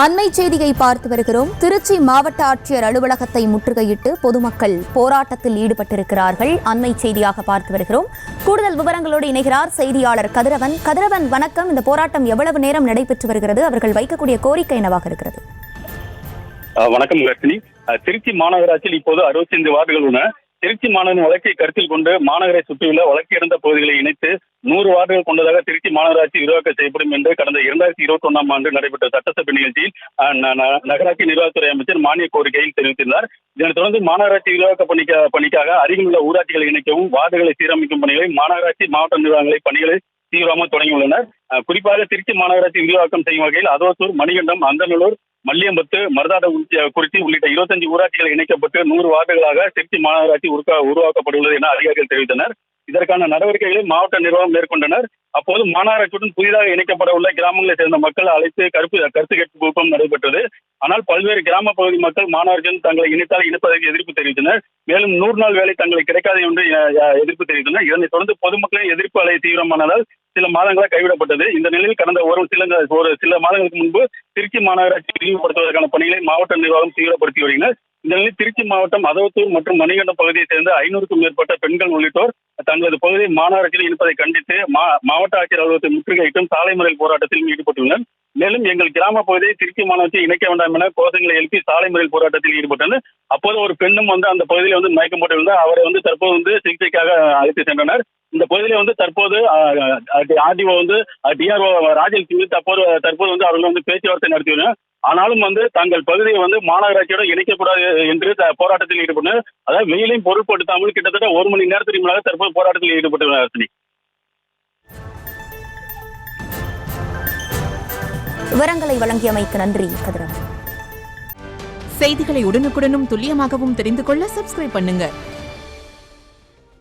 அண்மை செய்தியை பார்த்து வருகிறோம். திருச்சி மாவட்ட ஆட்சியர் அலுவலகத்தை முற்றுகையிட்டு பொதுமக்கள் போராட்டத்தில் ஈடுபட்டிருக்கிறார்கள். அண்மை செய்தியாக பார்த்து வருகிறோம். கூடுதல் விவரங்களோடு இணைகிறார் செய்தியாளர் கதிரவன். கதிரவன், வணக்கம். இந்த போராட்டம் எவ்வளவு நேரம் நடைபெற்று வருகிறது? அவர்கள் வைக்கக்கூடிய கோரிக்கை என்னவாக இருக்கிறது? வணக்கம் லட்சுமி. திருச்சி மாநகராட்சியில் இப்போது 65 வார்டுகள் உள்ளன. திருச்சி மாநகரின் வழக்கை கருத்தில் கொண்டு மாநகரை சுற்றியுள்ள வழக்கு இருந்த பகுதிகளை இணைத்து 100 வார்டுகள் கொண்டதாக திருச்சி மாநகராட்சி விரிவாக்கம் செய்யப்படும் என்று கடந்த 2021ஆம் ஆண்டு நடைபெற்ற சட்டசபை நிகழ்ச்சியில் நகராட்சி நிர்வாகத்துறை அமைச்சர் மானிய கோரிக்கையில் தெரிவித்திருந்தார். இதனைத் தொடர்ந்து மாநகராட்சி விரிவாக்க பணிக்காக அருகிலுள்ள ஊராட்சிகளை இணைக்கவும் வார்டுகளை சீரமைக்கும் பணிகளை மாநகராட்சி மாவட்ட நிர்வாகங்களை பணிகளை தீவிரமாக தொடங்கியுள்ளனர். குறிப்பாக திருச்சி மாநகராட்சி விரிவாக்கம் செய்யும் வகையில் அதோத்தூர், மணிகண்டம், அந்தநல்லூர், மல்லியம்பத்து, மருதாடகுறிச்சி உள்ளிட்ட 25 ஊராட்சிகள் இணைக்கப்பட்டு 100 வார்டுகளாக திருச்சி மாநகராட்சி உருவாக்கப்பட்டுள்ளது என அதிகாரிகள் தெரிவித்தனர். இதற்கான நடவடிக்கைகளை மாவட்ட நிர்வாகம் மேற்கொண்டனர். அப்போது மாநகராட்சியுடன் புதிதாக இணைக்கப்பட உள்ள கிராமங்களை சேர்ந்த மக்கள் அழைத்து கருத்து கேட்பு கூட்டம் நடைபெற்றது. ஆனால் பல்வேறு கிராம பகுதி மக்கள் மாநகராட்சியுடன் தங்களை இணைப்பதற்கு எதிர்ப்பு தெரிவித்தனர். மேலும் 100 நாள் வேலை தங்களுக்கு கிடைக்காது என்று எதிர்ப்பு தெரிவித்தனர். இதனைத் தொடர்ந்து பொதுமக்களின் எதிர்ப்பு அலை தீவிரமானதால் சில மாதங்களாக கைவிடப்பட்டது. இந்த நிலையில் கடந்த ஒரு சில மாதங்களுக்கு முன்பு திருச்சி மாநகராட்சி விரிவுபடுத்துவதற்கான பணிகளை மாவட்ட நிர்வாகம் தீவிரப்படுத்தி வருகின்றனர். இந்த நிலையில் திருச்சி மாவட்டம் அதோத்தூர் மற்றும் மணிகண்டம் பகுதியைச் சேர்ந்த 500க்கும் மேற்பட்ட பெண்கள் உள்ளிட்டோர் தங்களது பகுதியை மாநகராட்சியில் இருப்பதை கண்டித்து மாவட்ட ஆட்சியர் அலுவலகத்தை முற்றுகையிட்டும் சாலை மறியல் போராட்டத்தில் ஈடுபட்டுள்ளனர். மேலும் எங்கள் கிராம பகுதியை திருச்சி மாநகராட்சி இணைக்க வேண்டாம் என கோஷங்களை எழுப்பி சாலை மறியல் போராட்டத்தில் ஈடுபட்டனர். அப்போது ஒரு பெண்ணும் அந்த பகுதியில் மயக்கம் போட்டிருந்தார். அவரை தற்போது சிகிச்சைக்காக அழைத்து சென்றனர். இந்த பகுதியில தற்போது ஆர்டிஓ டிஆர்ஓ ராஜேல் சிங் தற்போது அவர்கள் பேச்சுவார்த்தை நடத்தியுள்ளனர். ஆனாலும் தங்கள் பகுதியை மாநகராட்சியோட இணைக்கக்கூடாது என்று போராட்டத்தில் ஈடுபட்டனர். அதாவது வெயிலையும் பொருட்படுத்தாமல் கிட்டத்தட்ட 1 மணி நேரத்திற்கு முன்னாக தற்போது போராட்டத்தில் ஈடுபட்டுள்ளனர். விவரங்களை வழங்கியமைக்கு நன்றி கதிரவன். செய்திகளை உடனுக்குடனும் துல்லியமாகவும் தெரிந்து கொள்ள சப்ஸ்கிரைப் பண்ணுங்க.